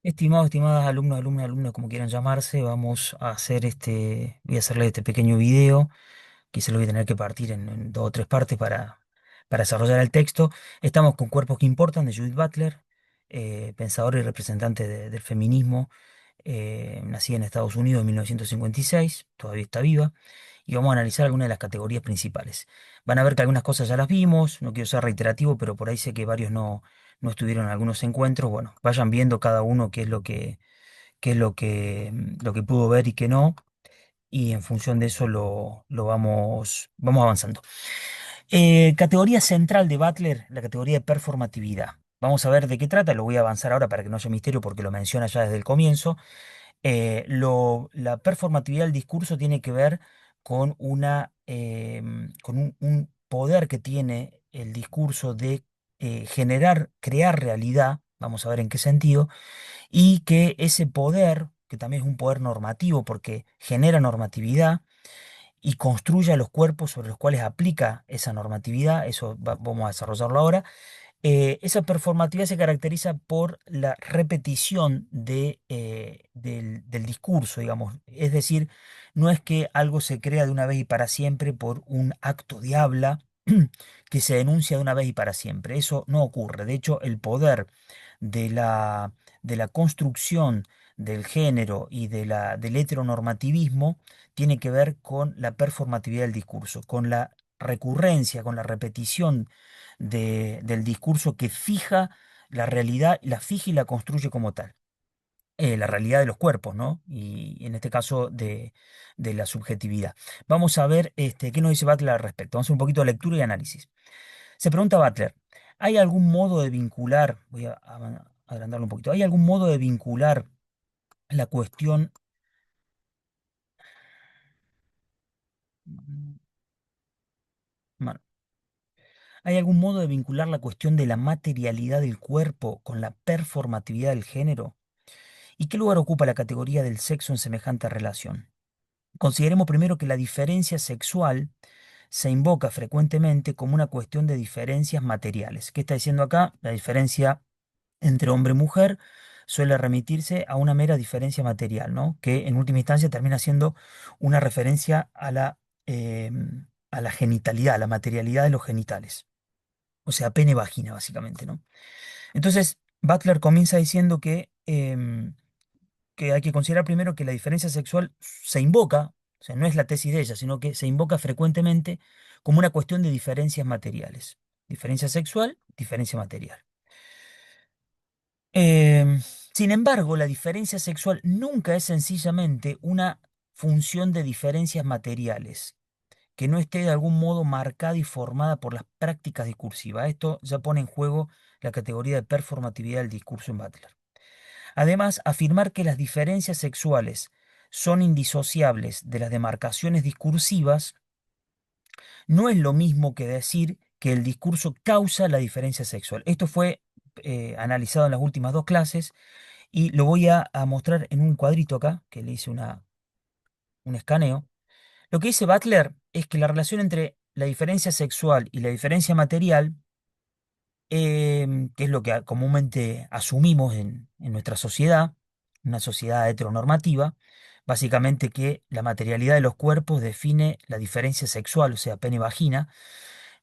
Estimadas alumnos, alumnas, como quieran llamarse, vamos a hacer voy a hacerle este pequeño video, que se lo voy a tener que partir en dos o tres partes para desarrollar el texto. Estamos con Cuerpos que Importan de Judith Butler, pensadora y representante del feminismo, nacida en Estados Unidos en 1956, todavía está viva, y vamos a analizar algunas de las categorías principales. Van a ver que algunas cosas ya las vimos, no quiero ser reiterativo, pero por ahí sé que varios no estuvieron en algunos encuentros. Bueno, vayan viendo cada uno lo que pudo ver y qué no, y en función de eso lo vamos avanzando. Categoría central de Butler, la categoría de performatividad. Vamos a ver de qué trata, lo voy a avanzar ahora para que no haya misterio porque lo menciona ya desde el comienzo. La performatividad del discurso tiene que ver con con un poder que tiene el discurso de crear realidad, vamos a ver en qué sentido, y que ese poder, que también es un poder normativo porque genera normatividad y construye a los cuerpos sobre los cuales aplica esa normatividad, vamos a desarrollarlo ahora. Esa performatividad se caracteriza por la repetición del discurso, digamos. Es decir, no es que algo se crea de una vez y para siempre por un acto de habla que se denuncia de una vez y para siempre. Eso no ocurre. De hecho, el poder de de la construcción del género y del heteronormativismo tiene que ver con la performatividad del discurso, con la recurrencia, con la repetición del discurso que fija la realidad, la fija y la construye como tal. La realidad de los cuerpos, ¿no? Y en este caso de la subjetividad. Vamos a ver qué nos dice Butler al respecto. Vamos a hacer un poquito de lectura y análisis. Se pregunta Butler, ¿hay algún modo de vincular, voy a agrandarlo un poquito, ¿hay algún modo de vincular la cuestión, bueno, ¿hay algún modo de vincular la cuestión de la materialidad del cuerpo con la performatividad del género? ¿Y qué lugar ocupa la categoría del sexo en semejante relación? Consideremos primero que la diferencia sexual se invoca frecuentemente como una cuestión de diferencias materiales. ¿Qué está diciendo acá? La diferencia entre hombre y mujer suele remitirse a una mera diferencia material, ¿no? Que en última instancia termina siendo una referencia a la genitalidad, a la materialidad de los genitales. O sea, pene-vagina, básicamente, ¿no? Entonces, Butler comienza diciendo que hay que considerar primero que la diferencia sexual se invoca, o sea, no es la tesis de ella, sino que se invoca frecuentemente como una cuestión de diferencias materiales. Diferencia sexual, diferencia material. Em, Sin embargo, la diferencia sexual nunca es sencillamente una función de diferencias materiales, que no esté de algún modo marcada y formada por las prácticas discursivas. Esto ya pone en juego la categoría de performatividad del discurso en Butler. Además, afirmar que las diferencias sexuales son indisociables de las demarcaciones discursivas no es lo mismo que decir que el discurso causa la diferencia sexual. Esto fue analizado en las últimas dos clases y lo voy a mostrar en un cuadrito acá, que le hice un escaneo. Lo que dice Butler es que la relación entre la diferencia sexual y la diferencia material, que es lo que comúnmente asumimos en nuestra sociedad, una sociedad heteronormativa, básicamente que la materialidad de los cuerpos define la diferencia sexual, o sea, pene-vagina,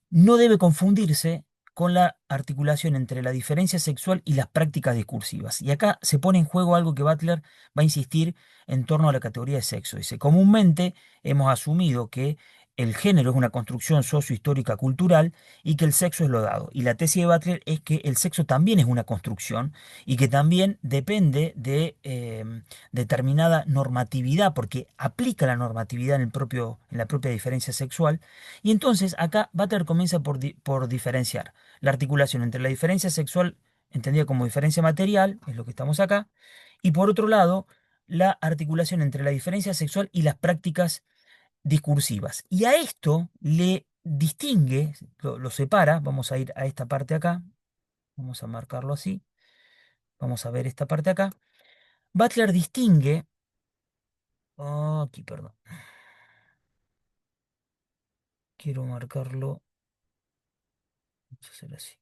no debe confundirse con la articulación entre la diferencia sexual y las prácticas discursivas. Y acá se pone en juego algo que Butler va a insistir en torno a la categoría de sexo. Dice, comúnmente hemos asumido que el género es una construcción sociohistórica cultural y que el sexo es lo dado. Y la tesis de Butler es que el sexo también es una construcción y que también depende de determinada normatividad, porque aplica la normatividad en la propia diferencia sexual. Y entonces acá Butler comienza por diferenciar la articulación entre la diferencia sexual, entendida como diferencia material, es lo que estamos acá, y por otro lado, la articulación entre la diferencia sexual y las prácticas discursivas. Y a esto le distingue, lo separa, vamos a ir a esta parte acá, vamos a marcarlo así, vamos a ver esta parte acá. Butler distingue, aquí, perdón, quiero marcarlo, vamos a hacer así.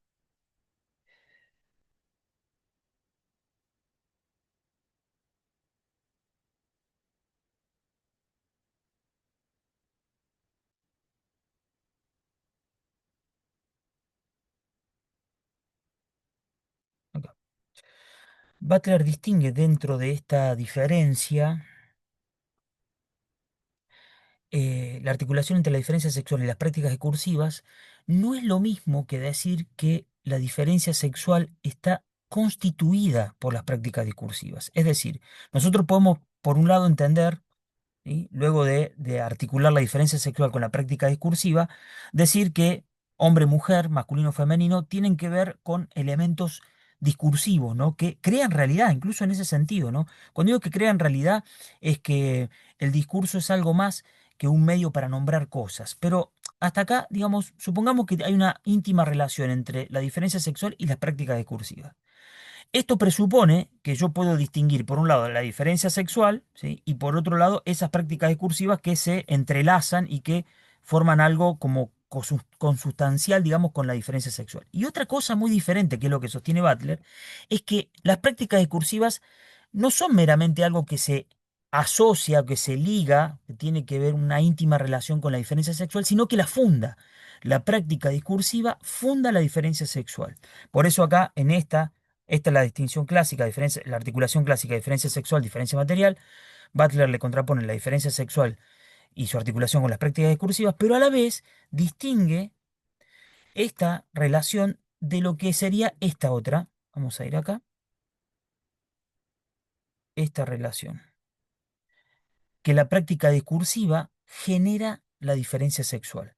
Butler distingue dentro de esta diferencia la articulación entre la diferencia sexual y las prácticas discursivas no es lo mismo que decir que la diferencia sexual está constituida por las prácticas discursivas. Es decir, nosotros podemos, por un lado, entender, ¿sí? Luego de articular la diferencia sexual con la práctica discursiva, decir que hombre-mujer, masculino-femenino, tienen que ver con elementos discursivos, ¿no? Que crean realidad, incluso en ese sentido, ¿no? Cuando digo que crean realidad, es que el discurso es algo más que un medio para nombrar cosas. Pero hasta acá, digamos, supongamos que hay una íntima relación entre la diferencia sexual y las prácticas discursivas. Esto presupone que yo puedo distinguir, por un lado, la diferencia sexual, ¿sí? Y por otro lado, esas prácticas discursivas que se entrelazan y que forman algo como consustancial, digamos, con la diferencia sexual. Y otra cosa muy diferente, que es lo que sostiene Butler, es que las prácticas discursivas no son meramente algo que se asocia, que se liga, que tiene que ver una íntima relación con la diferencia sexual, sino que la funda. La práctica discursiva funda la diferencia sexual. Por eso acá, en esta es la distinción clásica, la articulación clásica, diferencia sexual, diferencia material. Butler le contrapone la diferencia sexual y su articulación con las prácticas discursivas, pero a la vez distingue esta relación de lo que sería esta otra. Vamos a ir acá, esta relación, que la práctica discursiva genera la diferencia sexual.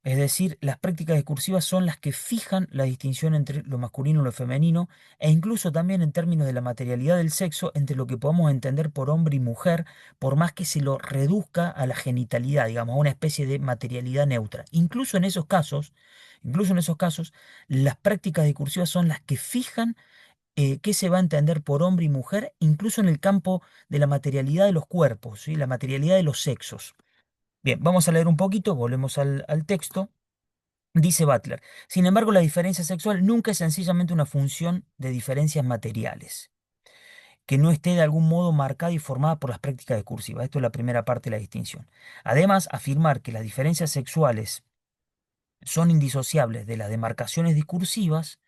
Es decir, las prácticas discursivas son las que fijan la distinción entre lo masculino y lo femenino, e incluso también en términos de la materialidad del sexo, entre lo que podemos entender por hombre y mujer, por más que se lo reduzca a la genitalidad, digamos, a una especie de materialidad neutra. Incluso en esos casos, las prácticas discursivas son las que fijan qué se va a entender por hombre y mujer, incluso en el campo de la materialidad de los cuerpos, ¿sí? La materialidad de los sexos. Bien, vamos a leer un poquito, volvemos al texto. Dice Butler, sin embargo, la diferencia sexual nunca es sencillamente una función de diferencias materiales, que no esté de algún modo marcada y formada por las prácticas discursivas. Esto es la primera parte de la distinción. Además, afirmar que las diferencias sexuales son indisociables de las demarcaciones discursivas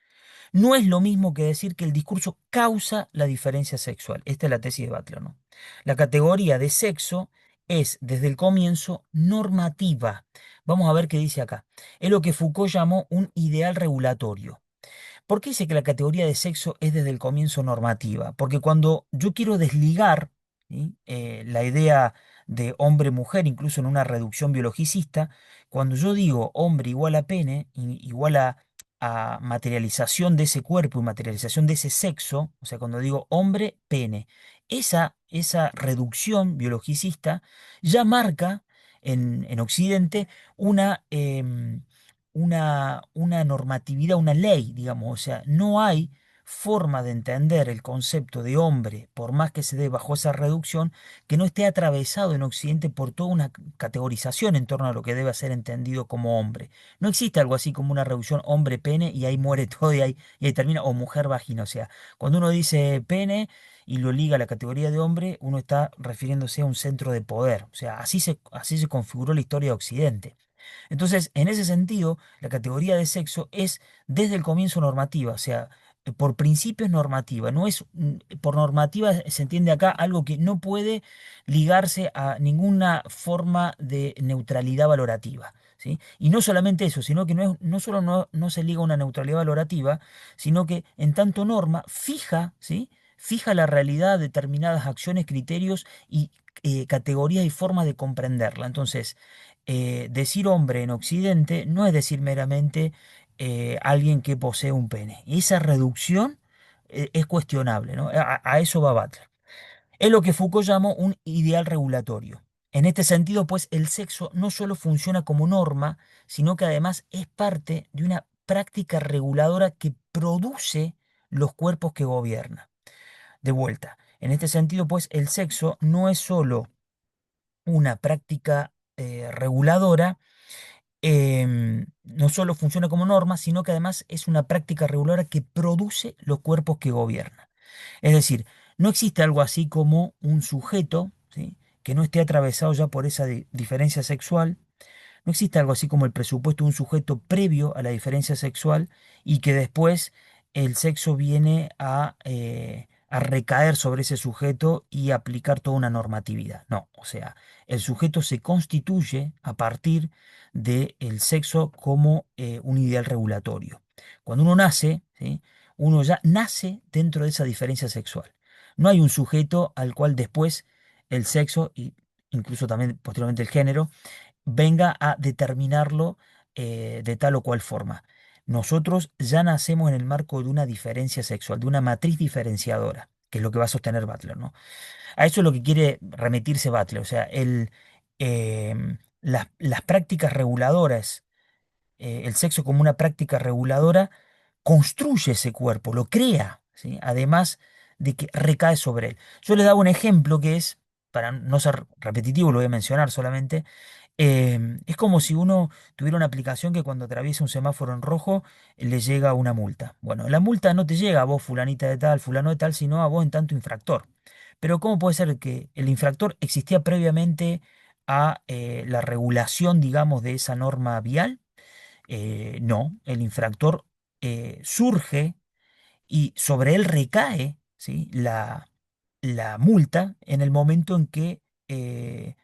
no es lo mismo que decir que el discurso causa la diferencia sexual. Esta es la tesis de Butler, ¿no? La categoría de sexo es, desde el comienzo, normativa. Vamos a ver qué dice acá. Es lo que Foucault llamó un ideal regulatorio. ¿Por qué dice que la categoría de sexo es desde el comienzo normativa? Porque cuando yo quiero desligar, ¿sí? La idea de hombre-mujer, incluso en una reducción biologicista, cuando yo digo hombre igual a pene, igual a materialización de ese cuerpo y materialización de ese sexo, o sea, cuando digo hombre-pene, esa reducción biologicista ya marca en Occidente una, una normatividad, una ley, digamos, o sea, no hay forma de entender el concepto de hombre, por más que se dé bajo esa reducción, que no esté atravesado en Occidente por toda una categorización en torno a lo que debe ser entendido como hombre. No existe algo así como una reducción hombre-pene y ahí muere todo y ahí termina, o mujer-vagina. O sea, cuando uno dice pene y lo liga a la categoría de hombre, uno está refiriéndose a un centro de poder. O sea, así se configuró la historia de Occidente. Entonces, en ese sentido, la categoría de sexo es desde el comienzo normativa, o sea, por principio es normativa, no es, por normativa se entiende acá algo que no puede ligarse a ninguna forma de neutralidad valorativa, ¿sí? Y no solamente eso, sino que no solo no se liga a una neutralidad valorativa, sino que en tanto norma fija, ¿sí? Fija la realidad, determinadas acciones, criterios y categorías y formas de comprenderla. Entonces, decir hombre en Occidente no es decir meramente alguien que posee un pene. Y esa reducción es cuestionable, ¿no? A eso va Butler. Es lo que Foucault llamó un ideal regulatorio. En este sentido, pues, el sexo no solo funciona como norma, sino que además es parte de una práctica reguladora que produce los cuerpos que gobierna. De vuelta, en este sentido, pues, el sexo no es solo una práctica reguladora, no solo funciona como norma, sino que además es una práctica reguladora que produce los cuerpos que gobierna. Es decir, no existe algo así como un sujeto, ¿sí? Que no esté atravesado ya por esa diferencia sexual. No existe algo así como el presupuesto de un sujeto previo a la diferencia sexual y que después el sexo viene a a recaer sobre ese sujeto y aplicar toda una normatividad. No, o sea, el sujeto se constituye a partir del sexo como un ideal regulatorio. Cuando uno nace, ¿sí? Uno ya nace dentro de esa diferencia sexual. No hay un sujeto al cual después el sexo, y incluso también posteriormente el género, venga a determinarlo de tal o cual forma. Nosotros ya nacemos en el marco de una diferencia sexual, de una matriz diferenciadora, que es lo que va a sostener Butler, ¿no? A eso es lo que quiere remitirse Butler, o sea, las prácticas reguladoras, el sexo como una práctica reguladora, construye ese cuerpo, lo crea, ¿sí? Además de que recae sobre él. Yo les daba un ejemplo que es, para no ser repetitivo, lo voy a mencionar solamente, es como si uno tuviera una aplicación que cuando atraviesa un semáforo en rojo le llega una multa. Bueno, la multa no te llega a vos, fulanita de tal, fulano de tal, sino a vos en tanto infractor. Pero ¿cómo puede ser que el infractor existía previamente a la regulación, digamos, de esa norma vial? No, el infractor surge y sobre él recae, ¿sí? La multa en el momento en que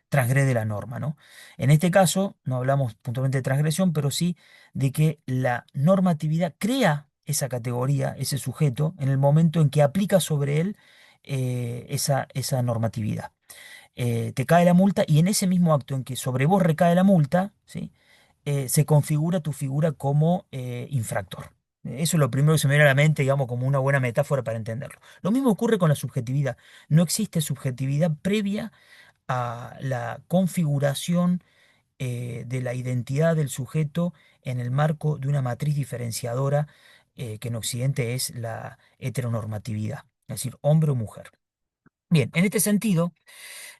transgrede la norma, ¿no? En este caso, no hablamos puntualmente de transgresión, pero sí de que la normatividad crea esa categoría, ese sujeto, en el momento en que aplica sobre él esa normatividad. Te cae la multa y en ese mismo acto en que sobre vos recae la multa, ¿sí? Se configura tu figura como infractor. Eso es lo primero que se me viene a la mente, digamos, como una buena metáfora para entenderlo. Lo mismo ocurre con la subjetividad. No existe subjetividad previa a la configuración de la identidad del sujeto en el marco de una matriz diferenciadora que en Occidente es la heteronormatividad, es decir, hombre o mujer. Bien, en este sentido,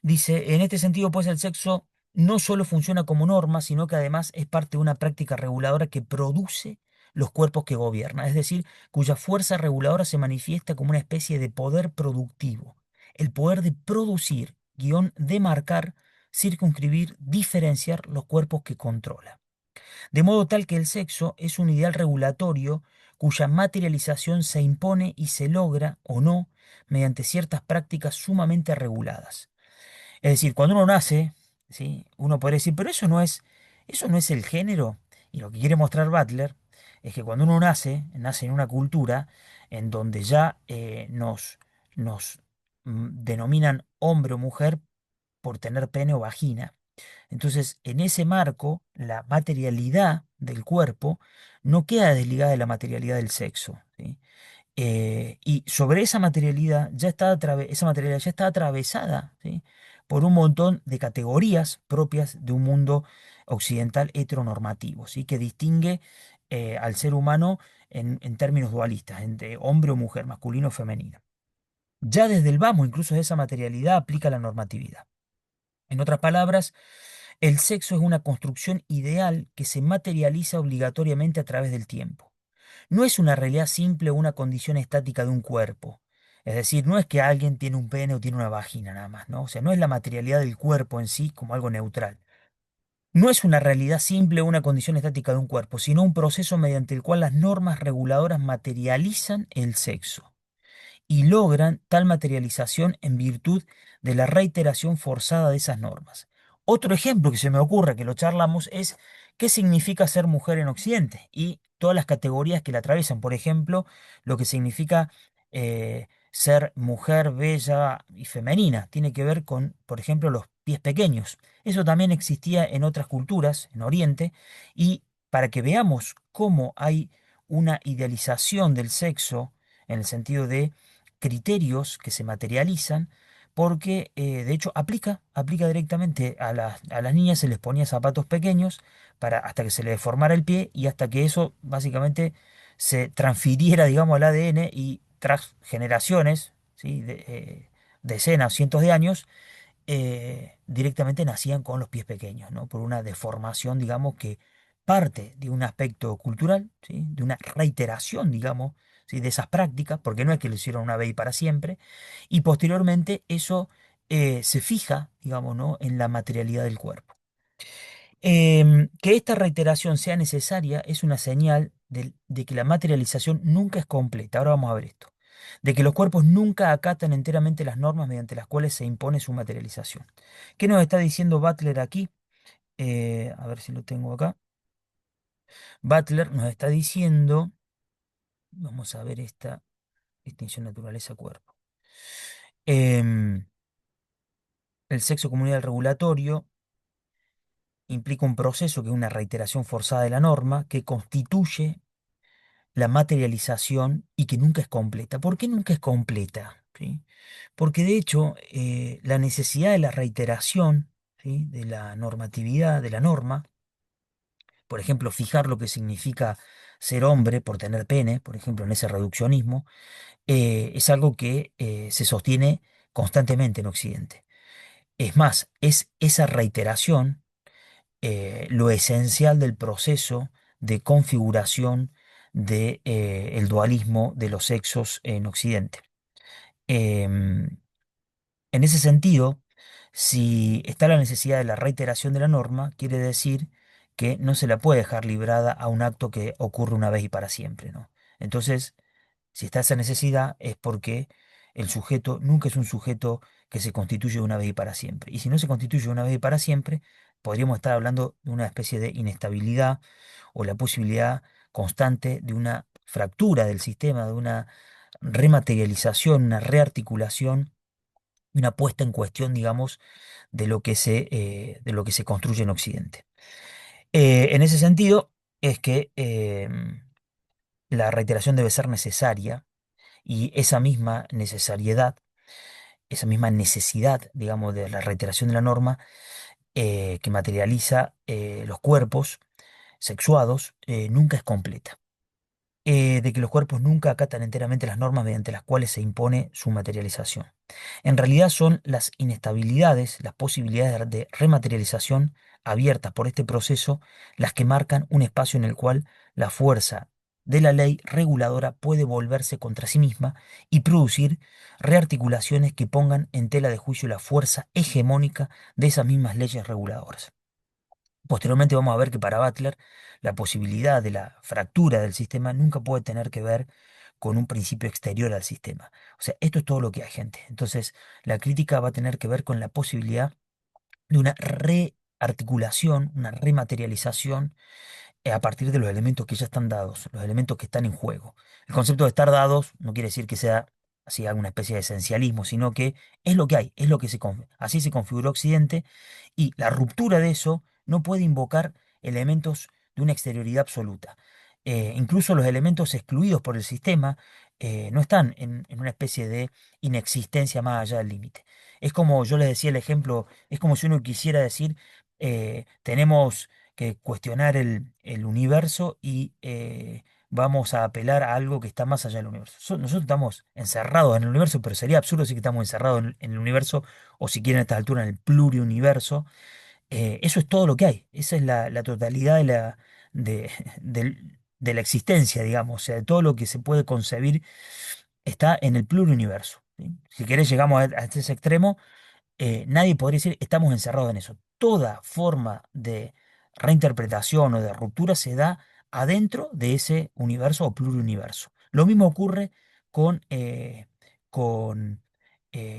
dice, en este sentido, pues el sexo no solo funciona como norma, sino que además es parte de una práctica reguladora que produce los cuerpos que gobierna, es decir, cuya fuerza reguladora se manifiesta como una especie de poder productivo, el poder de producir, guión, de marcar, circunscribir, diferenciar los cuerpos que controla. De modo tal que el sexo es un ideal regulatorio cuya materialización se impone y se logra o no mediante ciertas prácticas sumamente reguladas. Es decir, cuando uno nace, ¿sí? Uno podría decir, pero eso no es el género. Y lo que quiere mostrar Butler es que cuando uno nace, nace en una cultura en donde ya nos denominan hombre o mujer por tener pene o vagina. Entonces, en ese marco, la materialidad del cuerpo no queda desligada de la materialidad del sexo, ¿sí? Y sobre esa materialidad esa materialidad ya está atravesada, ¿sí? Por un montón de categorías propias de un mundo occidental heteronormativo, ¿sí? Que distingue al ser humano en términos dualistas, entre hombre o mujer, masculino o femenino. Ya desde el vamos, incluso de esa materialidad, aplica la normatividad. En otras palabras, el sexo es una construcción ideal que se materializa obligatoriamente a través del tiempo. No es una realidad simple o una condición estática de un cuerpo. Es decir, no es que alguien tiene un pene o tiene una vagina nada más, ¿no? O sea, no es la materialidad del cuerpo en sí como algo neutral. No es una realidad simple o una condición estática de un cuerpo, sino un proceso mediante el cual las normas reguladoras materializan el sexo y logran tal materialización en virtud de la reiteración forzada de esas normas. Otro ejemplo que se me ocurre, que lo charlamos, es qué significa ser mujer en Occidente y todas las categorías que la atraviesan. Por ejemplo, lo que significa ser mujer bella y femenina. Tiene que ver con, por ejemplo, los pies pequeños. Eso también existía en otras culturas, en Oriente, y para que veamos cómo hay una idealización del sexo, en el sentido de criterios que se materializan, porque de hecho aplica directamente a las niñas, se les ponía zapatos pequeños hasta que se les deformara el pie y hasta que eso básicamente se transfiriera, digamos, al ADN y tras generaciones, ¿sí? Decenas, cientos de años, directamente nacían con los pies pequeños, ¿no? Por una deformación, digamos, que parte de un aspecto cultural, ¿sí? De una reiteración, digamos, ¿sí? De esas prácticas, porque no es que lo hicieron una vez y para siempre, y posteriormente eso se fija, digamos, ¿no? En la materialidad del cuerpo. Que esta reiteración sea necesaria es una señal de que la materialización nunca es completa. Ahora vamos a ver esto. de que los cuerpos nunca acatan enteramente las normas mediante las cuales se impone su materialización. ¿Qué nos está diciendo Butler aquí? A ver si lo tengo acá. Butler nos está diciendo, vamos a ver esta distinción naturaleza-cuerpo. Em, el sexo comunidad regulatorio implica un proceso que es una reiteración forzada de la norma que constituye la materialización y que nunca es completa. ¿Por qué nunca es completa? ¿Sí? Porque de hecho la necesidad de la reiteración, ¿sí?, de la normatividad, de la norma, por ejemplo, fijar lo que significa ser hombre por tener pene, por ejemplo, en ese reduccionismo, es algo que se sostiene constantemente en Occidente. Es más, es esa reiteración lo esencial del proceso de configuración de, el dualismo de los sexos en Occidente. Em, en ese sentido, si está la necesidad de la reiteración de la norma, quiere decir que no se la puede dejar librada a un acto que ocurre una vez y para siempre, ¿no? Entonces, si está esa necesidad es porque el sujeto nunca es un sujeto que se constituye una vez y para siempre. Y si no se constituye una vez y para siempre, podríamos estar hablando de una especie de inestabilidad o la posibilidad constante de una fractura del sistema, de una rematerialización, una rearticulación y una puesta en cuestión, digamos, de lo que se construye en Occidente. En ese sentido, es que la reiteración debe ser necesaria y esa misma necesariedad, esa misma necesidad, digamos, de la reiteración de la norma que materializa los cuerpos sexuados, nunca es completa. De que los cuerpos nunca acatan enteramente las normas mediante las cuales se impone su materialización. En realidad son las inestabilidades, las posibilidades de rematerialización abiertas por este proceso, las que marcan un espacio en el cual la fuerza de la ley reguladora puede volverse contra sí misma y producir rearticulaciones que pongan en tela de juicio la fuerza hegemónica de esas mismas leyes reguladoras. Posteriormente vamos a ver que para Butler la posibilidad de la fractura del sistema nunca puede tener que ver con un principio exterior al sistema. O sea, esto es todo lo que hay, gente. Entonces, la crítica va a tener que ver con la posibilidad de una rearticulación, una rematerialización a partir de los elementos que ya están dados, los elementos que están en juego. El concepto de estar dados no quiere decir que sea así alguna especie de esencialismo, sino que es lo que hay, es lo que así se configuró Occidente y la ruptura de eso no puede invocar elementos de una exterioridad absoluta. Incluso los elementos excluidos por el sistema no están en una especie de inexistencia más allá del límite. Es como yo les decía el ejemplo, es como si uno quisiera decir, tenemos que cuestionar el universo y vamos a apelar a algo que está más allá del universo. Nosotros estamos encerrados en el universo, pero sería absurdo decir que estamos encerrados en el universo, o si quieren a esta altura en el pluriuniverso. Eso es todo lo que hay. Esa es la totalidad de, de la existencia, digamos. O sea, de todo lo que se puede concebir está en el pluriuniverso. ¿Sí? Si querés, llegamos a ese extremo, nadie podría decir estamos encerrados en eso. Toda forma de reinterpretación o de ruptura se da adentro de ese universo o pluriuniverso. Lo mismo ocurre con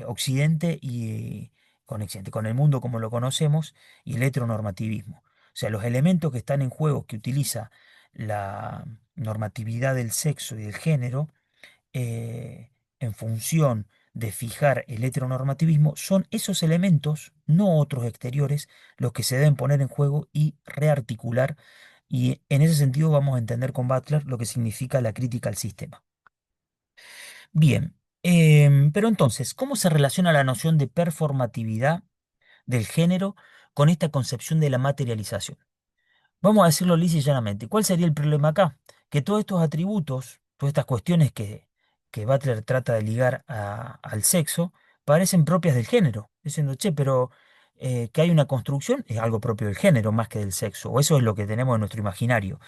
Occidente y con el mundo como lo conocemos y el heteronormativismo. O sea, los elementos que están en juego que utiliza la normatividad del sexo y del género en función de fijar el heteronormativismo, son esos elementos, no otros exteriores, los que se deben poner en juego y rearticular. Y en ese sentido vamos a entender con Butler lo que significa la crítica al sistema. Bien, pero entonces, ¿cómo se relaciona la noción de performatividad del género con esta concepción de la materialización? Vamos a decirlo lisa y llanamente. ¿Cuál sería el problema acá? Que todos estos atributos, todas estas cuestiones que Butler trata de ligar al sexo, parecen propias del género. Diciendo, che, pero que hay una construcción es algo propio del género más que del sexo. O eso es lo que tenemos en nuestro imaginario.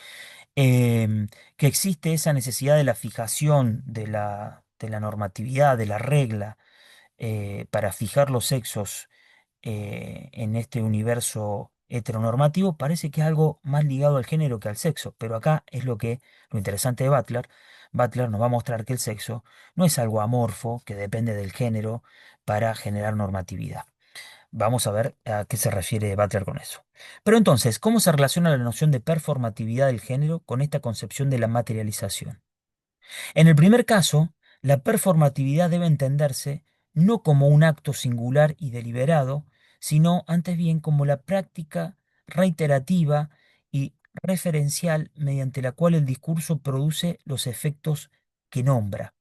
Que existe esa necesidad de la fijación de la normatividad, de la regla, para fijar los sexos en este universo heteronormativo, parece que es algo más ligado al género que al sexo, pero acá es lo interesante de Butler, Butler nos va a mostrar que el sexo no es algo amorfo que depende del género para generar normatividad. Vamos a ver a qué se refiere Butler con eso. Pero entonces, ¿cómo se relaciona la noción de performatividad del género con esta concepción de la materialización? En el primer caso, la performatividad debe entenderse no como un acto singular y deliberado, sino antes bien como la práctica reiterativa y referencial mediante la cual el discurso produce los efectos que nombra.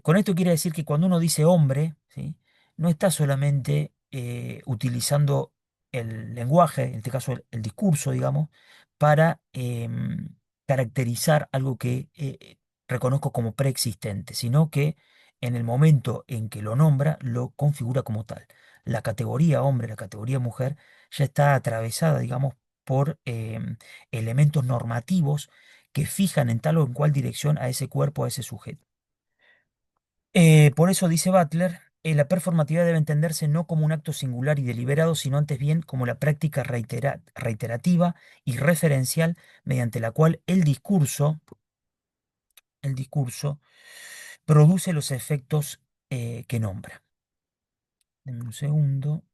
Con esto quiere decir que cuando uno dice hombre, ¿sí? No está solamente utilizando el lenguaje, en este caso el discurso, digamos, para caracterizar algo que reconozco como preexistente, sino que en el momento en que lo nombra, lo configura como tal. La categoría hombre, la categoría mujer, ya está atravesada, digamos, por elementos normativos que fijan en tal o en cual dirección a ese cuerpo, a ese sujeto. Por eso dice Butler, la performatividad debe entenderse no como un acto singular y deliberado, sino antes bien como la práctica reiterativa y referencial mediante la cual el discurso produce los efectos que nombra. Denme un segundo.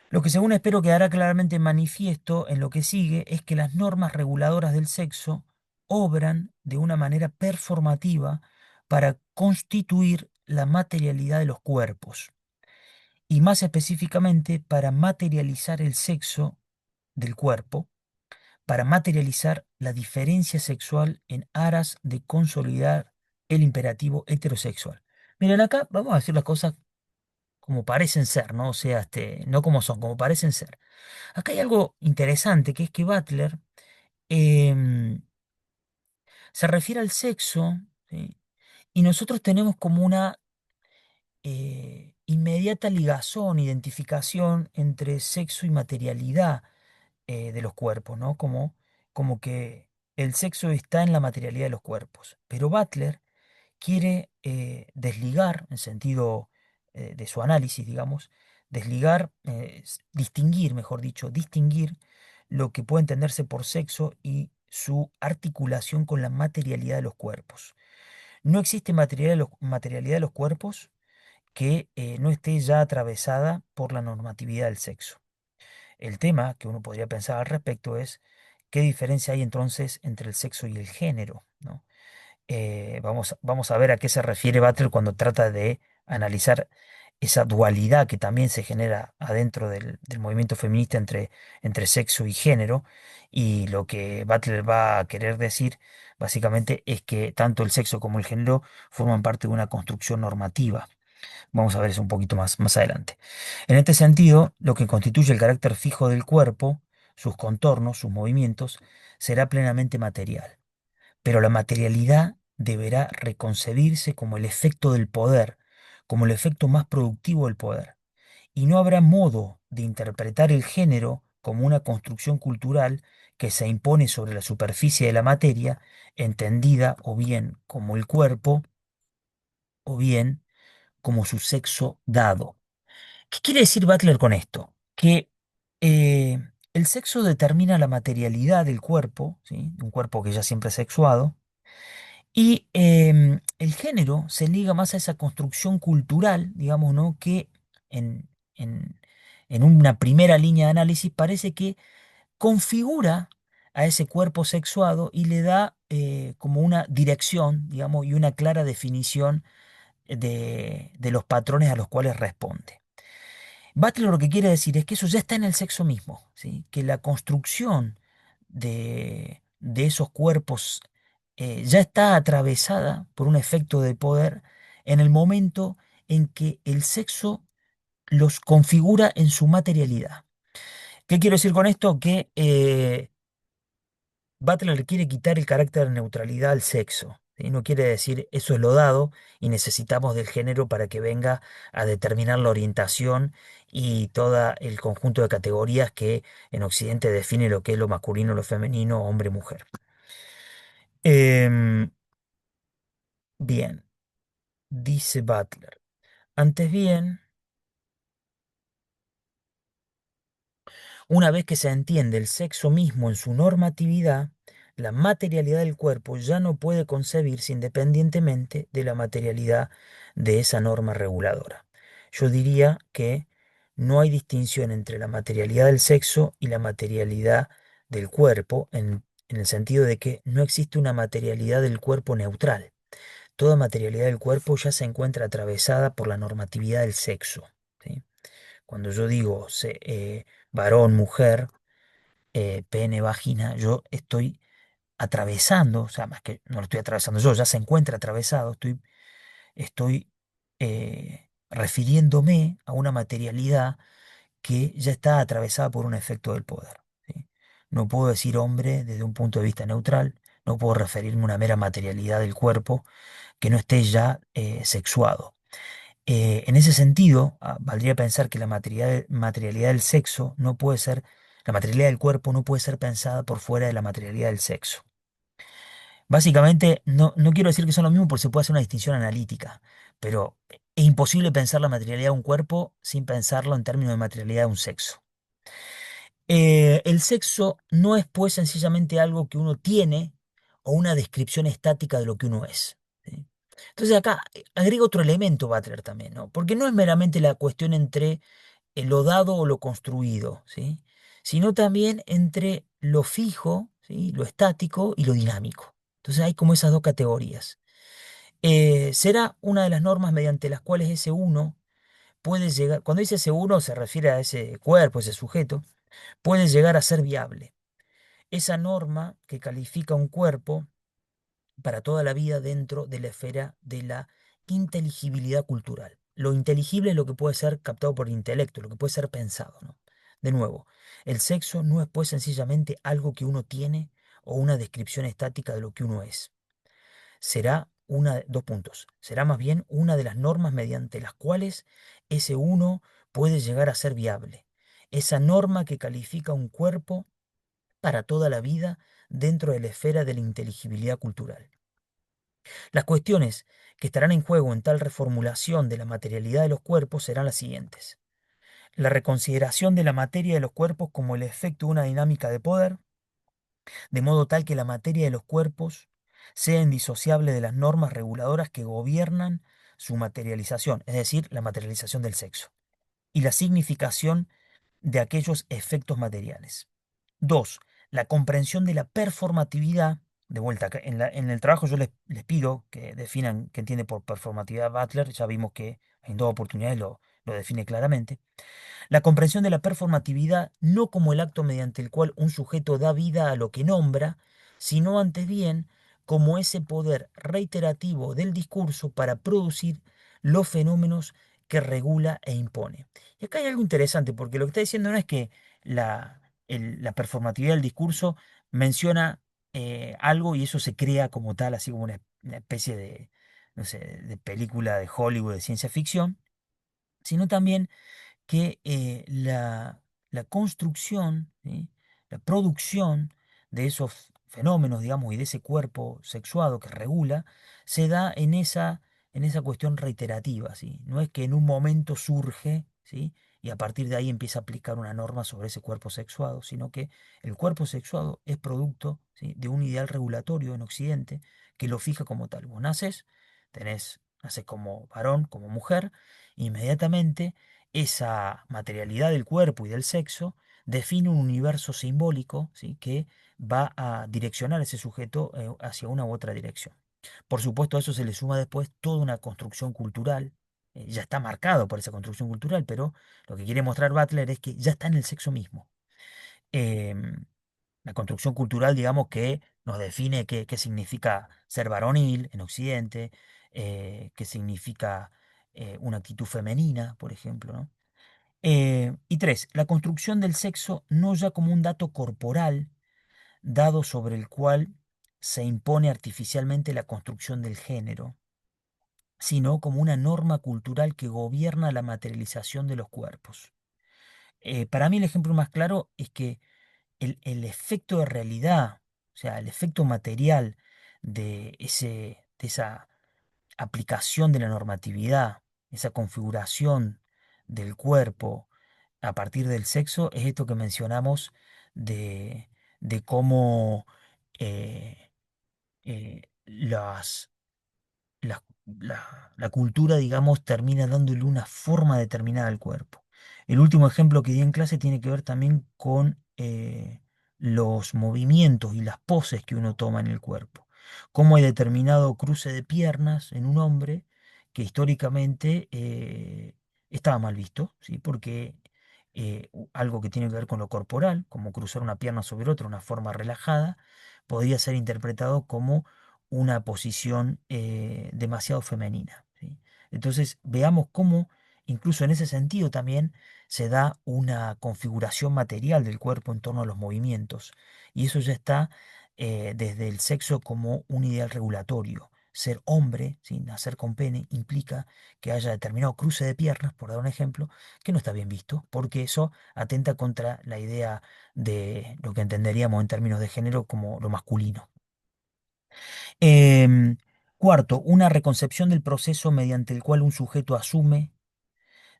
Lo que según espero quedará claramente manifiesto en lo que sigue es que las normas reguladoras del sexo obran de una manera performativa para constituir la materialidad de los cuerpos y más específicamente para materializar el sexo del cuerpo, para materializar la diferencia sexual en aras de consolidar el imperativo heterosexual. Miren, acá vamos a decir las cosas como parecen ser, ¿no? O sea, no como son, como parecen ser. Acá hay algo interesante, que es que Butler em, se refiere al sexo, ¿sí? Y nosotros tenemos como una inmediata ligazón, identificación entre sexo y materialidad de los cuerpos, ¿no? Como que el sexo está en la materialidad de los cuerpos. Pero Butler quiere desligar, en sentido de su análisis, digamos, desligar, distinguir, mejor dicho, distinguir lo que puede entenderse por sexo y su articulación con la materialidad de los cuerpos. No existe materialidad de los cuerpos que no esté ya atravesada por la normatividad del sexo. El tema que uno podría pensar al respecto es qué diferencia hay entonces entre el sexo y el género, ¿no? Vamos a ver a qué se refiere Butler cuando trata de analizar esa dualidad que también se genera adentro del movimiento feminista entre sexo y género. Y lo que Butler va a querer decir básicamente es que tanto el sexo como el género forman parte de una construcción normativa. Vamos a ver eso un poquito más adelante. En este sentido, lo que constituye el carácter fijo del cuerpo, sus contornos, sus movimientos, será plenamente material. Pero la materialidad deberá reconcebirse como el efecto del poder, como el efecto más productivo del poder. Y no habrá modo de interpretar el género como una construcción cultural que se impone sobre la superficie de la materia, entendida o bien como el cuerpo o bien como su sexo dado. ¿Qué quiere decir Butler con esto? Que el sexo determina la materialidad del cuerpo, ¿sí? Un cuerpo que ya siempre es sexuado, y el género se liga más a esa construcción cultural, digamos, ¿no? Que en, en, en una primera línea de análisis parece que configura a ese cuerpo sexuado y le da como una dirección, digamos, y una clara definición de los patrones a los cuales responde. Butler lo que quiere decir es que eso ya está en el sexo mismo, ¿sí? Que la construcción de esos cuerpos ya está atravesada por un efecto de poder en el momento en que el sexo los configura en su materialidad. ¿Qué quiero decir con esto? Que Butler le quiere quitar el carácter de neutralidad al sexo. ¿Sí? No quiere decir eso es lo dado y necesitamos del género para que venga a determinar la orientación y todo el conjunto de categorías que en Occidente define lo que es lo masculino, lo femenino, hombre, mujer. Em, bien, dice Butler. Antes bien, Una vez que se entiende el sexo mismo en su normatividad, la materialidad del cuerpo ya no puede concebirse independientemente de la materialidad de esa norma reguladora. Yo diría que no hay distinción entre la materialidad del sexo y la materialidad del cuerpo, en el sentido de que no existe una materialidad del cuerpo neutral. Toda materialidad del cuerpo ya se encuentra atravesada por la normatividad del sexo. ¿Sí? Cuando yo digo varón, mujer, pene, vagina, yo estoy atravesando, o sea, más que no lo estoy atravesando yo, ya se encuentra atravesado, estoy refiriéndome a una materialidad que ya está atravesada por un efecto del poder. ¿Sí? No puedo decir hombre desde un punto de vista neutral, no puedo referirme a una mera materialidad del cuerpo que no esté ya sexuado. En ese sentido, valdría pensar que la materialidad del sexo no puede ser, la materialidad del cuerpo no puede ser pensada por fuera de la materialidad del sexo. Básicamente, no quiero decir que son lo mismo porque se puede hacer una distinción analítica, pero es imposible pensar la materialidad de un cuerpo sin pensarlo en términos de materialidad de un sexo. El sexo no es pues sencillamente algo que uno tiene o una descripción estática de lo que uno es. ¿Sí? Entonces acá agrega otro elemento Butler también, ¿no? Porque no es meramente la cuestión entre lo dado o lo construido, ¿sí? Sino también entre lo fijo, ¿sí? Lo estático y lo dinámico. Entonces hay como esas dos categorías. Será una de las normas mediante las cuales ese uno puede llegar, cuando dice ese uno se refiere a ese cuerpo, ese sujeto, puede llegar a ser viable. Esa norma que califica un cuerpo para toda la vida dentro de la esfera de la inteligibilidad cultural. Lo inteligible es lo que puede ser captado por el intelecto, lo que puede ser pensado, ¿no? De nuevo, el sexo no es pues sencillamente algo que uno tiene o una descripción estática de lo que uno es. Será dos puntos, será más bien una de las normas mediante las cuales ese uno puede llegar a ser viable. Esa norma que califica un cuerpo para toda la vida dentro de la esfera de la inteligibilidad cultural. Las cuestiones que estarán en juego en tal reformulación de la materialidad de los cuerpos serán las siguientes. La reconsideración de la materia de los cuerpos como el efecto de una dinámica de poder, de modo tal que la materia de los cuerpos sea indisociable de las normas reguladoras que gobiernan su materialización, es decir, la materialización del sexo, y la significación de aquellos efectos materiales. Dos, la comprensión de la performatividad. De vuelta, en el trabajo yo les pido que definan qué entiende por performatividad Butler. Ya vimos que en dos oportunidades lo define claramente. La comprensión de la performatividad no como el acto mediante el cual un sujeto da vida a lo que nombra, sino antes bien como ese poder reiterativo del discurso para producir los fenómenos que regula e impone. Y acá hay algo interesante, porque lo que está diciendo no es que la performatividad del discurso menciona algo y eso se crea como tal, así como una especie de, no sé, de película de Hollywood de ciencia ficción, sino también que la construcción, ¿sí? La producción de esos fenómenos, digamos, y de ese cuerpo sexuado que regula, se da en esa cuestión reiterativa, ¿sí? No es que en un momento surge, ¿sí? Y a partir de ahí empieza a aplicar una norma sobre ese cuerpo sexuado, sino que el cuerpo sexuado es producto, ¿sí? De un ideal regulatorio en Occidente que lo fija como tal. Vos naces como varón, como mujer, inmediatamente esa materialidad del cuerpo y del sexo define un universo simbólico, ¿sí? Que va a direccionar a ese sujeto hacia una u otra dirección. Por supuesto, a eso se le suma después toda una construcción cultural. Ya está marcado por esa construcción cultural, pero lo que quiere mostrar Butler es que ya está en el sexo mismo. Em, la construcción cultural, digamos, que nos define qué significa ser varonil en Occidente, qué significa una actitud femenina, por ejemplo, ¿no? Y tres, la construcción del sexo no ya como un dato corporal, dado sobre el cual se impone artificialmente la construcción del género, sino como una norma cultural que gobierna la materialización de los cuerpos. Para mí el ejemplo más claro es que el efecto de realidad, o sea, el efecto material de esa aplicación de la normatividad, esa configuración del cuerpo, a partir del sexo es esto que mencionamos de, de cómo eh, la cultura, digamos, termina dándole una forma determinada al cuerpo. El último ejemplo que di en clase tiene que ver también con los movimientos y las poses que uno toma en el cuerpo. Cómo hay determinado cruce de piernas en un hombre que históricamente estaba mal visto, ¿sí? Porque algo que tiene que ver con lo corporal, como cruzar una pierna sobre otra, una forma relajada, podría ser interpretado como una posición demasiado femenina, ¿sí? Entonces, veamos cómo, incluso en ese sentido también, se da una configuración material del cuerpo en torno a los movimientos. Y eso ya está desde el sexo como un ideal regulatorio. Ser hombre, ¿sí? Nacer con pene, implica que haya determinado cruce de piernas, por dar un ejemplo, que no está bien visto, porque eso atenta contra la idea de lo que entenderíamos en términos de género como lo masculino. Em, Cuarto, una reconcepción del proceso mediante el cual un sujeto asume,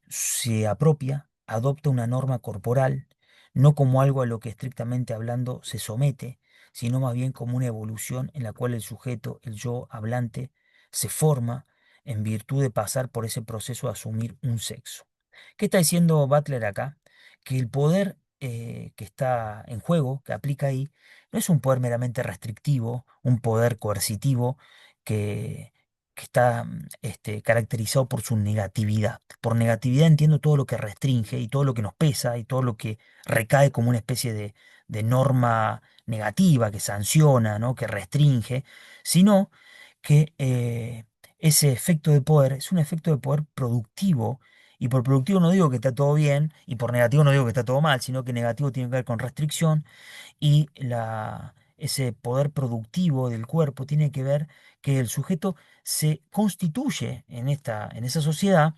se apropia, adopta una norma corporal, no como algo a lo que estrictamente hablando se somete, sino más bien como una evolución en la cual el sujeto, el yo hablante, se forma en virtud de pasar por ese proceso de asumir un sexo. ¿Qué está diciendo Butler acá? Que el poder que está en juego, que aplica ahí, no es un poder meramente restrictivo, un poder coercitivo que, que está caracterizado por su negatividad. Por negatividad entiendo todo lo que restringe y todo lo que nos pesa y todo lo que recae como una especie de norma negativa que sanciona, ¿no? Que restringe, sino que ese efecto de poder es un efecto de poder productivo. Y por productivo no digo que está todo bien, y por negativo no digo que está todo mal, sino que negativo tiene que ver con restricción y ese poder productivo del cuerpo tiene que ver que el sujeto se constituye en esa sociedad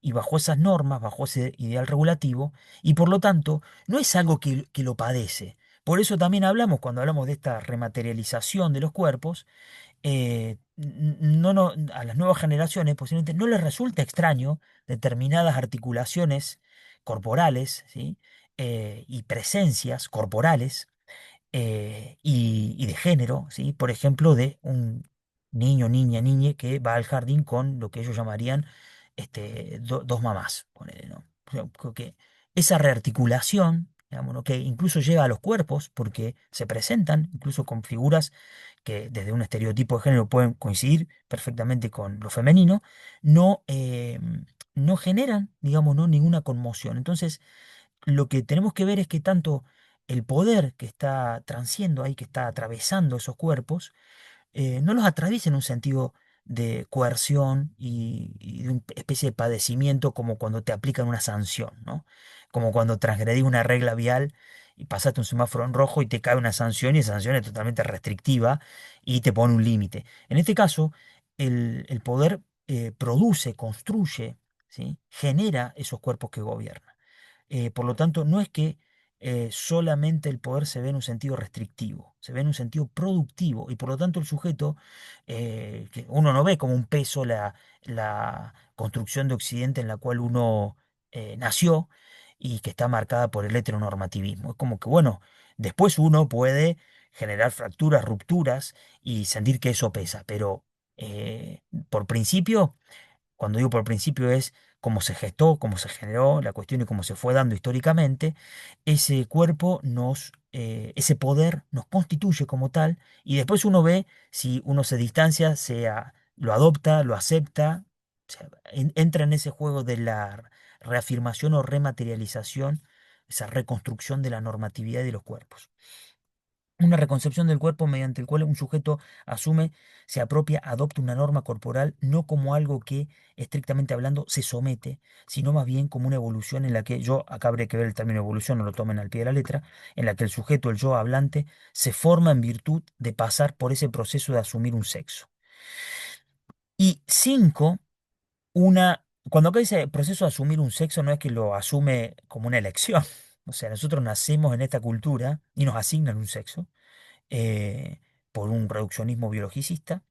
y bajo esas normas, bajo ese ideal regulativo, y por lo tanto no es algo que lo padece. Por eso también hablamos, cuando hablamos de esta rematerialización de los cuerpos, a las nuevas generaciones posiblemente no les resulta extraño determinadas articulaciones corporales, ¿sí? Y presencias corporales y de género, ¿sí? Por ejemplo, de un niño, niña, niñe que va al jardín con lo que ellos llamarían dos mamás, ponele, ¿no? O sea, creo que esa rearticulación, digamos, ¿no? Que incluso llega a los cuerpos, porque se presentan incluso con figuras que desde un estereotipo de género pueden coincidir perfectamente con lo femenino, no, no generan, digamos, ¿no? ninguna conmoción. Entonces, lo que tenemos que ver es que tanto el poder que está transiendo ahí, que está atravesando esos cuerpos, no los atraviesa en un sentido de coerción y de una especie de padecimiento como cuando te aplican una sanción, ¿no? Como cuando transgredís una regla vial y pasaste un semáforo en rojo y te cae una sanción y esa sanción es totalmente restrictiva y te pone un límite. En este caso, el poder produce, construye, ¿sí? Genera esos cuerpos que gobiernan. Por lo tanto, no es que solamente el poder se ve en un sentido restrictivo, se ve en un sentido productivo y por lo tanto el sujeto, que uno no ve como un peso la construcción de Occidente en la cual uno nació y que está marcada por el heteronormativismo. Es como que, bueno, después uno puede generar fracturas, rupturas y sentir que eso pesa, pero por principio cuando digo por principio es cómo se gestó, cómo se generó la cuestión y cómo se fue dando históricamente, ese cuerpo ese poder nos constituye como tal y después uno ve si uno se distancia, lo adopta, lo acepta, o sea, entra en ese juego de la reafirmación o rematerialización, esa reconstrucción de la normatividad de los cuerpos. Una reconcepción del cuerpo mediante el cual un sujeto asume, se apropia, adopta una norma corporal, no como algo que, estrictamente hablando, se somete, sino más bien como una evolución en la que yo, acá habría que ver el término evolución, no lo tomen al pie de la letra, en la que el sujeto, el yo hablante, se forma en virtud de pasar por ese proceso de asumir un sexo. Y cinco, cuando acá dice proceso de asumir un sexo, no es que lo asume como una elección. O sea, nosotros nacemos en esta cultura y nos asignan un sexo eh, por un reduccionismo biologicista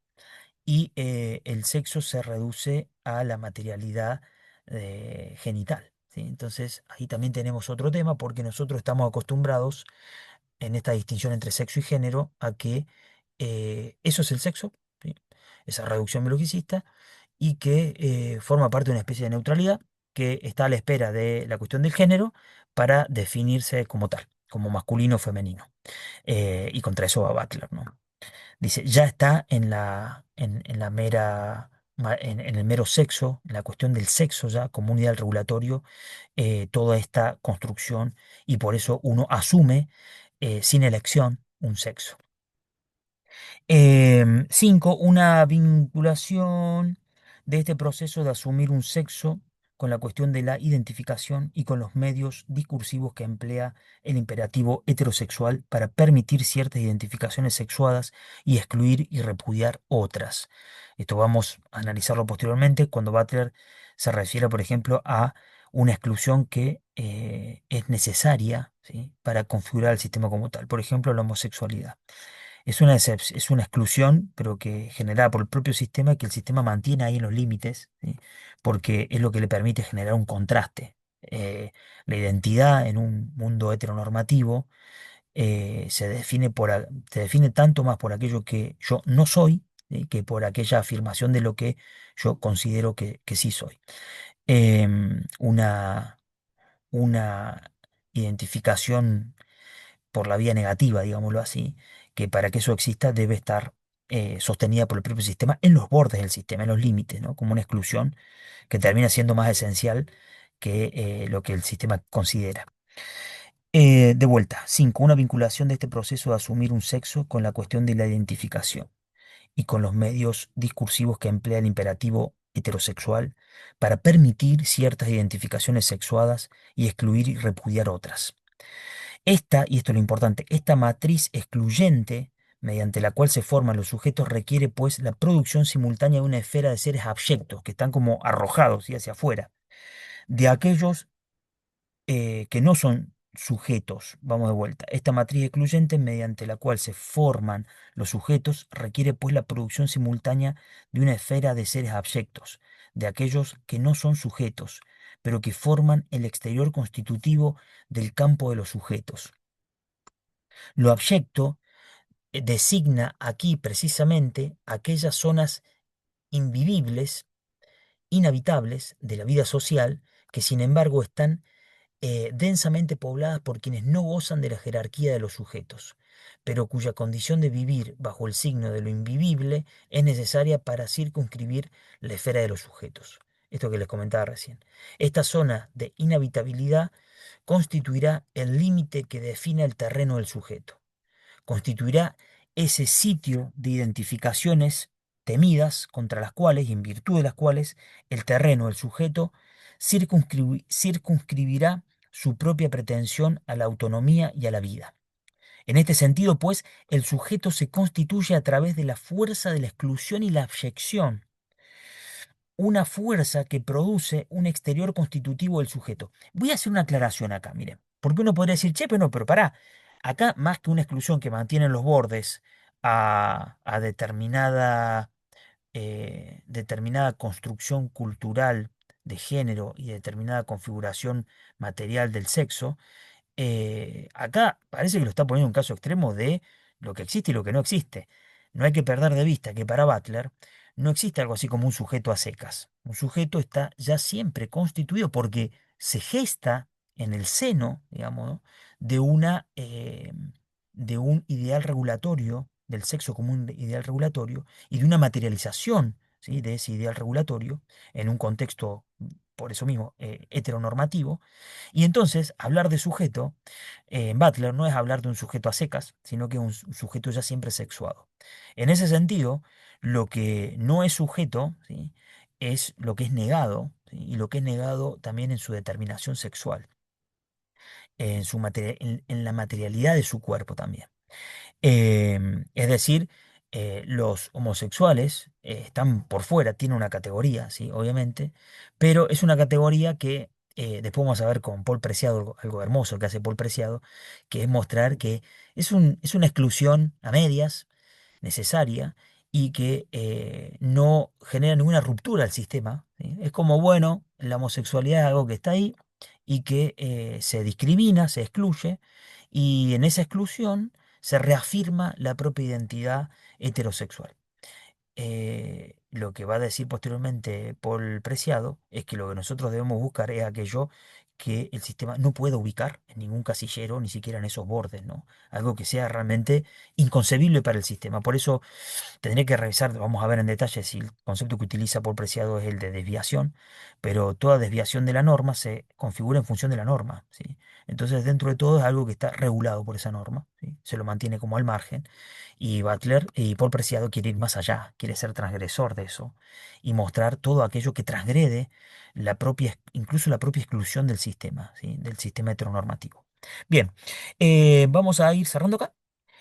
y el sexo se reduce a la materialidad genital. ¿sí? Entonces, ahí también tenemos otro tema porque nosotros estamos acostumbrados en esta distinción entre sexo y género a que eso es el sexo, ¿sí? Esa reducción biologicista, y que forma parte de una especie de neutralidad que está a la espera de la cuestión del género para definirse como tal, como masculino o femenino. Y contra eso va Butler, ¿no? Dice, ya está en la mera, en el mero sexo, en la cuestión del sexo ya como un ideal regulatorio, toda esta construcción, y por eso uno asume sin elección un sexo. Cinco, una vinculación de este proceso de asumir un sexo con la cuestión de la identificación y con los medios discursivos que emplea el imperativo heterosexual para permitir ciertas identificaciones sexuadas y excluir y repudiar otras. Esto vamos a analizarlo posteriormente cuando Butler se refiere, por ejemplo, a una exclusión que es necesaria, ¿sí?, para configurar el sistema como tal. Por ejemplo, la homosexualidad. Es una exclusión, pero que generada por el propio sistema, que el sistema mantiene ahí en los límites, ¿sí? Porque es lo que le permite generar un contraste. La identidad en un mundo heteronormativo se define tanto más por aquello que yo no soy, ¿sí?, que por aquella afirmación de lo que yo considero que sí soy. Una, una identificación por la vía negativa, digámoslo así, que para que eso exista debe estar sostenida por el propio sistema en los bordes del sistema, en los límites, ¿no? Como una exclusión que termina siendo más esencial que lo que el sistema considera. De vuelta, 5. Una vinculación de este proceso de asumir un sexo con la cuestión de la identificación y con los medios discursivos que emplea el imperativo heterosexual para permitir ciertas identificaciones sexuadas y excluir y repudiar otras. Esta, y esto es lo importante, esta matriz excluyente mediante la cual se forman los sujetos requiere pues la producción simultánea de una esfera de seres abyectos que están como arrojados y hacia afuera, de aquellos que no son sujetos. Vamos de vuelta. Esta matriz excluyente mediante la cual se forman los sujetos requiere pues la producción simultánea de una esfera de seres abyectos, de aquellos que no son sujetos, pero que forman el exterior constitutivo del campo de los sujetos. Lo abyecto designa aquí precisamente aquellas zonas invivibles, inhabitables de la vida social, que sin embargo están densamente pobladas por quienes no gozan de la jerarquía de los sujetos, pero cuya condición de vivir bajo el signo de lo invivible es necesaria para circunscribir la esfera de los sujetos. Esto que les comentaba recién. Esta zona de inhabitabilidad constituirá el límite que define el terreno del sujeto, constituirá ese sitio de identificaciones temidas contra las cuales y en virtud de las cuales el terreno, el sujeto, circunscribirá su propia pretensión a la autonomía y a la vida. En este sentido, pues, el sujeto se constituye a través de la fuerza de la exclusión y la abyección, una fuerza que produce un exterior constitutivo del sujeto. Voy a hacer una aclaración acá, miren, porque uno podría decir, che, pero no, pero pará, acá más que una exclusión que mantiene en los bordes a determinada construcción cultural de género y determinada configuración material del sexo, acá parece que lo está poniendo en un caso extremo de lo que existe y lo que no existe. No hay que perder de vista que para Butler no existe algo así como un sujeto a secas. Un sujeto está ya siempre constituido porque se gesta en el seno, digamos, ¿no?, de de un ideal regulatorio, del sexo como un ideal regulatorio, y de una materialización, ¿sí?, de ese ideal regulatorio en un contexto, por eso mismo, heteronormativo. Y entonces, hablar de sujeto en Butler no es hablar de un sujeto a secas, sino que es un sujeto ya siempre sexuado. En ese sentido, lo que no es sujeto, ¿sí?, es lo que es negado, ¿sí?, y lo que es negado también en su determinación sexual, en la materialidad de su cuerpo también. Es decir, los homosexuales están por fuera, tienen una categoría, sí, obviamente, pero es una categoría que después vamos a ver con Paul Preciado, algo hermoso que hace Paul Preciado, que es mostrar que es una exclusión a medias, necesaria, y que no genera ninguna ruptura al sistema, ¿sí? Es como, bueno, la homosexualidad es algo que está ahí, y que se discrimina, se excluye, y en esa exclusión se reafirma la propia identidad heterosexual. Lo que va a decir posteriormente Paul Preciado es que lo que nosotros debemos buscar es aquello que el sistema no puede ubicar en ningún casillero, ni siquiera en esos bordes, ¿no? Algo que sea realmente inconcebible para el sistema. Por eso tendré que revisar, vamos a ver en detalle si el concepto que utiliza Paul Preciado es el de desviación, pero toda desviación de la norma se configura en función de la norma, ¿sí? Entonces, dentro de todo es algo que está regulado por esa norma, ¿sí? Se lo mantiene como al margen. Y Butler y Paul Preciado quiere ir más allá, quiere ser transgresor de eso y mostrar todo aquello que transgrede la propia, incluso la propia exclusión del sistema, ¿sí? Del sistema heteronormativo. Bien, vamos a ir cerrando acá.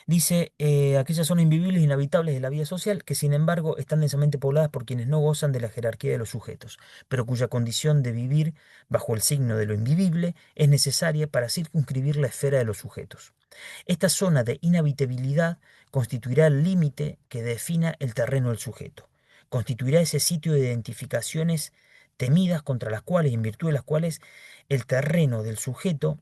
Dice, aquellas zonas invivibles e inhabitables de la vida social que sin embargo están densamente pobladas por quienes no gozan de la jerarquía de los sujetos, pero cuya condición de vivir bajo el signo de lo invivible es necesaria para circunscribir la esfera de los sujetos. Esta zona de inhabitabilidad constituirá el límite que defina el terreno del sujeto. Constituirá ese sitio de identificaciones temidas contra las cuales, en virtud de las cuales, el terreno del sujeto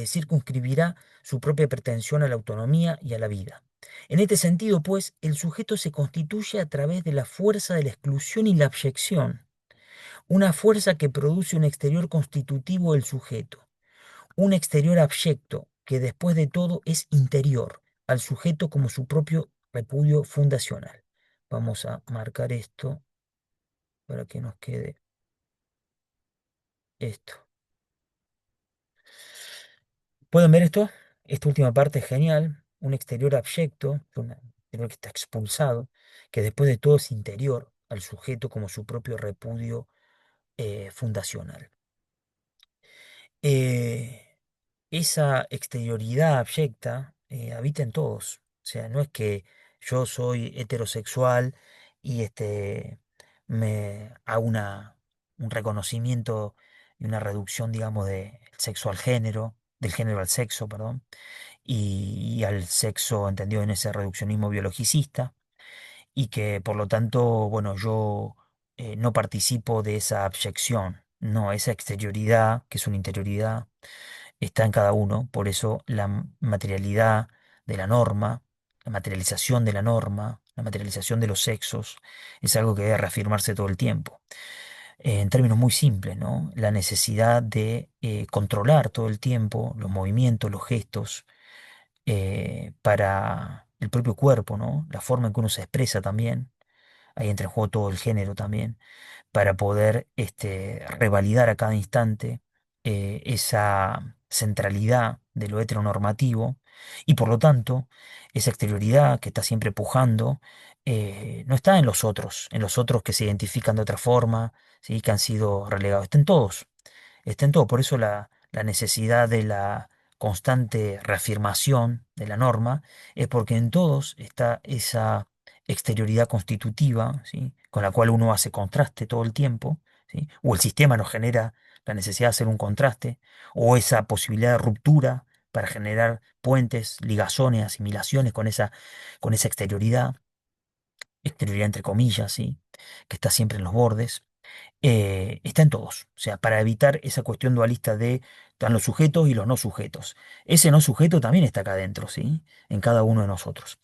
circunscribirá su propia pretensión a la autonomía y a la vida. En este sentido, pues, el sujeto se constituye a través de la fuerza de la exclusión y la abyección, una fuerza que produce un exterior constitutivo del sujeto, un exterior abyecto que después de todo es interior al sujeto como su propio repudio fundacional. Vamos a marcar esto para que nos quede esto. ¿Pueden ver esto? Esta última parte es genial. Un exterior abyecto, un exterior que está expulsado, que después de todo es interior al sujeto como su propio repudio fundacional. Eh, Esa exterioridad abyecta habita en todos. O sea, no es que yo soy heterosexual y me hago un reconocimiento y una reducción, digamos, de sexo al género, del género al sexo, perdón, y al sexo entendido en ese reduccionismo biologicista, y que por lo tanto, bueno, yo no participo de esa abyección, no, esa exterioridad, que es una interioridad, está en cada uno, por eso la materialidad de la norma, la materialización de la norma, la materialización de los sexos, es algo que debe reafirmarse todo el tiempo. En términos muy simples, ¿no? La necesidad de controlar todo el tiempo los movimientos, los gestos, para el propio cuerpo, ¿no? La forma en que uno se expresa también, ahí entra en juego todo el género también, para poder revalidar a cada instante esa centralidad de lo heteronormativo y por lo tanto esa exterioridad que está siempre pujando no está en los otros que se identifican de otra forma, ¿sí? Que han sido relegados, está en todo, por eso la necesidad de la constante reafirmación de la norma es porque en todos está esa exterioridad constitutiva, ¿sí? Con la cual uno hace contraste todo el tiempo, ¿sí? O el sistema nos genera la necesidad de hacer un contraste, o esa posibilidad de ruptura para generar puentes, ligazones, asimilaciones con esa exterioridad entre comillas, ¿sí? Que está siempre en los bordes, está en todos. O sea, para evitar esa cuestión dualista de están los sujetos y los no sujetos. Ese no sujeto también está acá adentro, ¿sí? En cada uno de nosotros.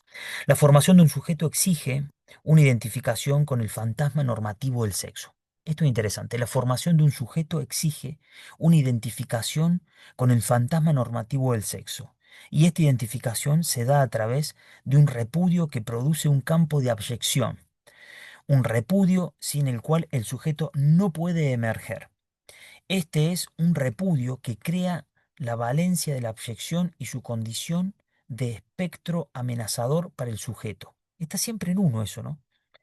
La formación de un sujeto exige una identificación con el fantasma normativo del sexo. Esto es interesante. La formación de un sujeto exige una identificación con el fantasma normativo del sexo. Y esta identificación se da a través de un repudio que produce un campo de abyección, un repudio sin el cual el sujeto no puede emerger. Este es un repudio que crea la valencia de la abyección y su condición de espectro amenazador para el sujeto. Está siempre en uno eso, ¿no?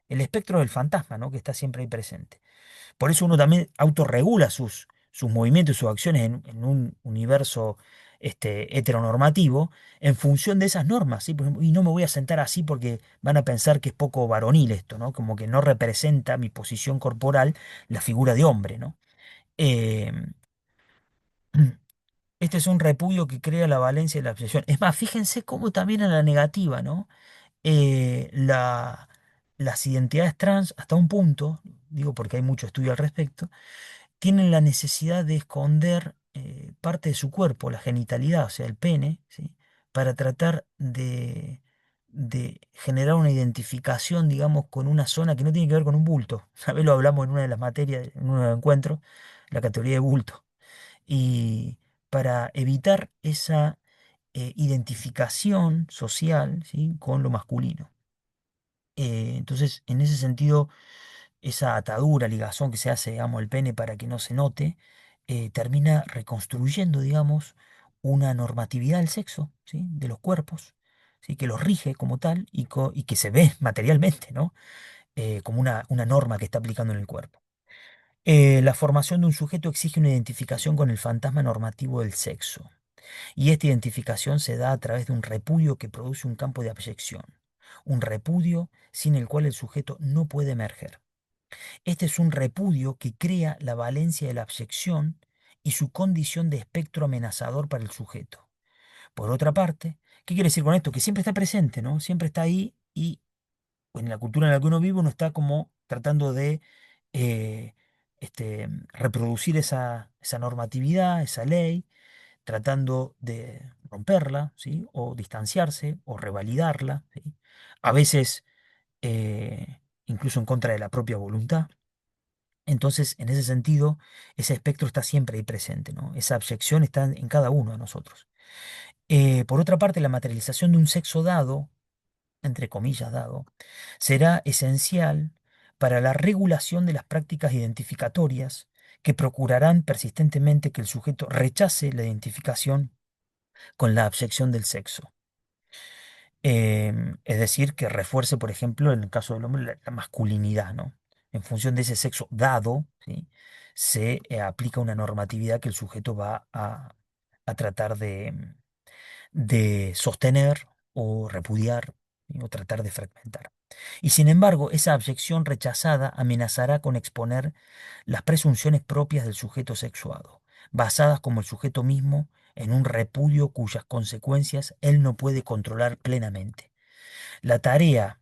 El espectro del fantasma, ¿no? Que está siempre ahí presente. Por eso uno también autorregula sus movimientos y sus acciones en un universo heteronormativo en función de esas normas, ¿sí? Por ejemplo, y no me voy a sentar así porque van a pensar que es poco varonil esto, ¿no? Como que no representa mi posición corporal la figura de hombre, ¿no? Eh, este es un repudio que crea la valencia de la obsesión. Es más, fíjense cómo también a la negativa, ¿no? Eh, la- las identidades trans, hasta un punto, digo porque hay mucho estudio al respecto, tienen la necesidad de esconder parte de su cuerpo, la genitalidad, o sea, el pene, ¿sí? Para tratar de generar una identificación, digamos, con una zona que no tiene que ver con un bulto. A ver, lo hablamos en una de las materias, en uno de los encuentros, la categoría de bulto. Y para evitar esa identificación social, ¿sí? Con lo masculino. Entonces, en ese sentido, esa atadura, ligazón que se hace, digamos, el pene para que no se note, termina reconstruyendo, digamos, una normatividad del sexo, ¿sí? De los cuerpos, ¿sí? Que los rige como tal y que se ve materialmente, ¿no? Como una norma que está aplicando en el cuerpo. La formación de un sujeto exige una identificación con el fantasma normativo del sexo, y esta identificación se da a través de un repudio que produce un campo de abyección, un repudio sin el cual el sujeto no puede emerger. Este es un repudio que crea la valencia de la abyección y su condición de espectro amenazador para el sujeto. Por otra parte, ¿qué quiere decir con esto? Que siempre está presente, ¿no? Siempre está ahí y en la cultura en la que uno vive uno está como tratando de eh, reproducir esa normatividad, esa ley, tratando de romperla, ¿sí? O distanciarse o revalidarla, ¿sí? A veces incluso en contra de la propia voluntad. Entonces, en ese sentido, ese espectro está siempre ahí presente, ¿no? Esa abyección está en cada uno de nosotros. Por otra parte, la materialización de un sexo dado, entre comillas dado, será esencial para la regulación de las prácticas identificatorias que procurarán persistentemente que el sujeto rechace la identificación con la abyección del sexo. Es decir, que refuerce, por ejemplo, en el caso del hombre, la masculinidad, ¿no? En función de ese sexo dado, ¿sí? Se aplica una normatividad que el sujeto va a tratar de sostener o repudiar, ¿sí? O tratar de fragmentar. Y sin embargo, esa abyección rechazada amenazará con exponer las presunciones propias del sujeto sexuado, basadas como el sujeto mismo en un repudio cuyas consecuencias él no puede controlar plenamente. La tarea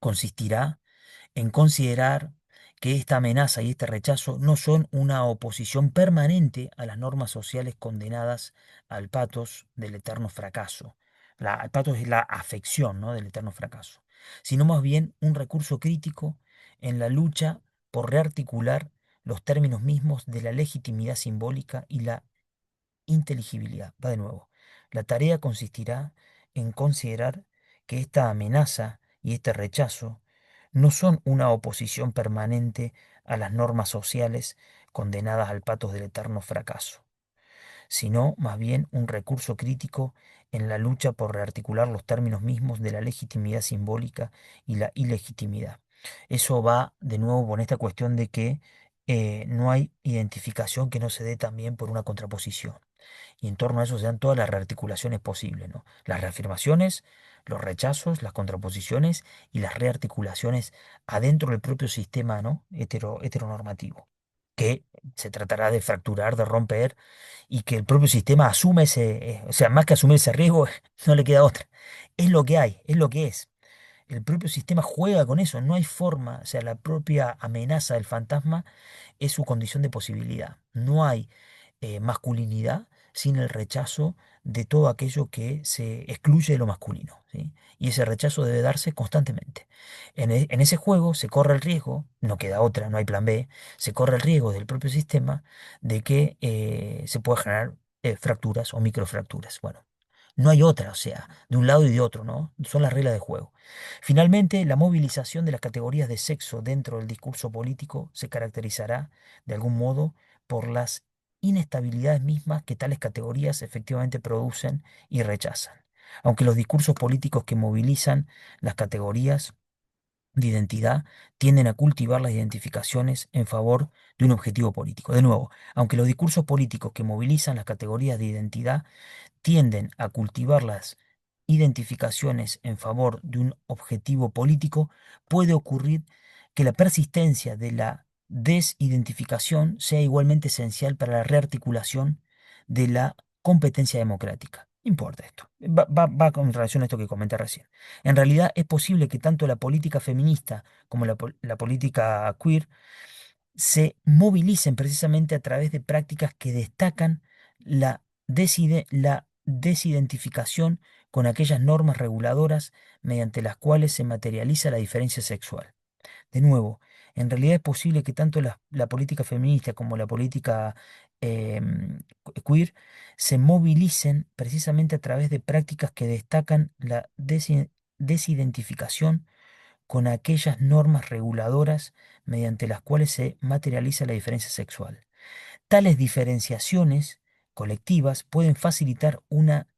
consistirá en considerar que esta amenaza y este rechazo no son una oposición permanente a las normas sociales condenadas al patos del eterno fracaso. El patos es la afección, ¿no? Del eterno fracaso, sino más bien un recurso crítico en la lucha por rearticular los términos mismos de la legitimidad simbólica y la inteligibilidad. Va de nuevo. La tarea consistirá en considerar que esta amenaza y este rechazo no son una oposición permanente a las normas sociales condenadas al patos del eterno fracaso, sino más bien un recurso crítico en la lucha por rearticular los términos mismos de la legitimidad simbólica y la ilegitimidad. Eso va de nuevo con esta cuestión de que no hay identificación que no se dé también por una contraposición. Y en torno a eso se dan todas las rearticulaciones posibles, ¿no? Las reafirmaciones, los rechazos, las contraposiciones y las rearticulaciones adentro del propio sistema, ¿no? Heteronormativo, que se tratará de fracturar, de romper, y que el propio sistema asume o sea, más que asumir ese riesgo, no le queda otra. Es lo que hay, es lo que es. El propio sistema juega con eso, no hay forma, o sea, la propia amenaza del fantasma es su condición de posibilidad. No hay masculinidad sin el rechazo de todo aquello que se excluye de lo masculino, ¿sí? Y ese rechazo debe darse constantemente. En ese juego se corre el riesgo, no queda otra, no hay plan B, se corre el riesgo del propio sistema de que se pueda generar fracturas o microfracturas. Bueno, no hay otra, o sea, de un lado y de otro, ¿no? Son las reglas de juego. Finalmente, la movilización de las categorías de sexo dentro del discurso político se caracterizará, de algún modo, por las inestabilidades mismas que tales categorías efectivamente producen y rechazan. Aunque los discursos políticos que movilizan las categorías de identidad tienden a cultivar las identificaciones en favor de un objetivo político. De nuevo, aunque los discursos políticos que movilizan las categorías de identidad tienden a cultivar las identificaciones en favor de un objetivo político, puede ocurrir que la persistencia de la desidentificación sea igualmente esencial para la rearticulación de la competencia democrática. No importa esto. Va con relación a esto que comenté recién. En realidad es posible que tanto la política feminista como la política queer se movilicen precisamente a través de prácticas que destacan la desidentificación con aquellas normas reguladoras mediante las cuales se materializa la diferencia sexual. De nuevo, en realidad es posible que tanto la política feminista como la política queer se movilicen precisamente a través de prácticas que destacan la desidentificación con aquellas normas reguladoras mediante las cuales se materializa la diferencia sexual. Tales diferenciaciones colectivas pueden facilitar una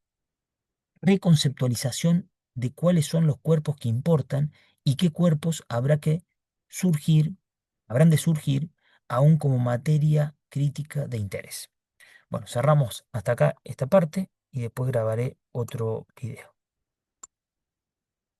reconceptualización de cuáles son los cuerpos que importan y qué cuerpos surgir, habrán de surgir aún como materia crítica de interés. Bueno, cerramos hasta acá esta parte y después grabaré otro video.